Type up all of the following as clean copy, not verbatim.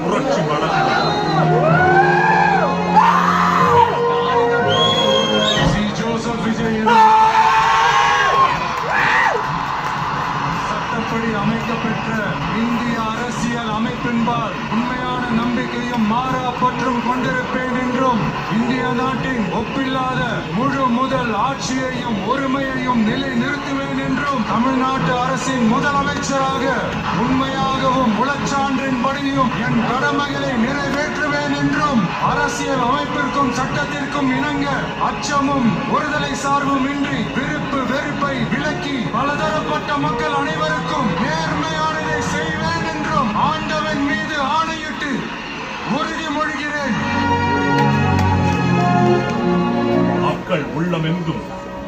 புரட்சி வளர்ந்தது. சட்டப்படி அமைக்கப்பெற்ற இந்திய அரசியல் அமைப்பின்பால் உண்மையான நம்பிக்கையும் மாறா பற்றும் கொண்டிருப்பேன் என்றும் இந்திய நாட்டின் ஒப்பில்லாத முழு முதல் ஆட்சியையும் ஒருமையையும் நிலைநிறுத்துவேன் என்றும் தமிழ்நாட்டு அரசின் முதலமைச்சராக உண்மையாகவும் உளச்சான்றின்படியும் என் கடமைகளை நிறைவேற்றுவேன் என்றும் அரசியல் அமைப்பிற்கும் சட்டத்திற்கும் இணங்க அச்சமும் ஒருதலை சார்பும் இன்றி விருப்பு வெறுப்பை விலக்கி பலதரப்பட்ட மக்கள் அனைவருக்கும் நேர்மையானதை செய்வேன் என்றும் ஆண்டவன் மீது ஆணையிட்டு உறுதிமொழிகிறேன். மக்கள் உள்ளமெங்கும்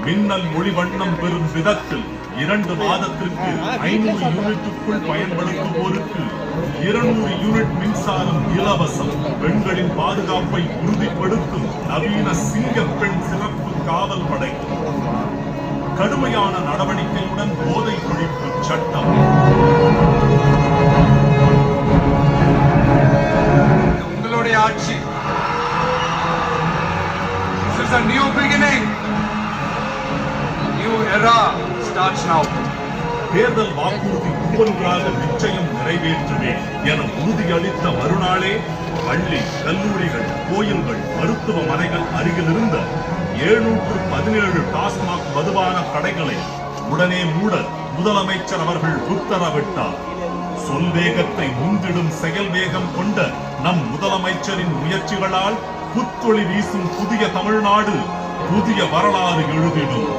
மின்னல் ஒளி வண்ணம் பெறும் விதத்தில் 2 மாதத்திற்கு 500 யூனிட்டுக்குள் பயன்படுத்துவோருக்கு 200 யூனிட் மின்சாரம் இலவசம். பெண்களின் பாதுகாப்பை உறுதிப்படுத்தும் நவீன சிங்கப்பெண் சிறப்பு காவல் படை. கடுமையான நடவடிக்கையுடன் போதை ஒழிப்பு சட்டம். உங்களுடைய ஆட்சி. This is a new beginning. New era starts now. தேர்தல் வாக்குறுதி ஒவ்வொன்றாக நிச்சயம் நிறைவேற்றுவேன் என உறுதியளித்த மறுநாளே பள்ளி, கல்லூரிகள், கோயில்கள், மருத்துவமனைகள் அருகில் இருந்த 717 டாஸ்மாக் மதுபான கடைகளை உடனே மூட முதலமைச்சர் அவர்கள் உத்தரவிட்டார். சொல் வேகத்தை முந்திடும் செயல் வேகம் கொண்ட நம் முதலமைச்சரின் முயற்சிகளால் புத்தொளி வீசும் புதிய தமிழ்நாடு புதிய வரலாறு எழுதிடும்.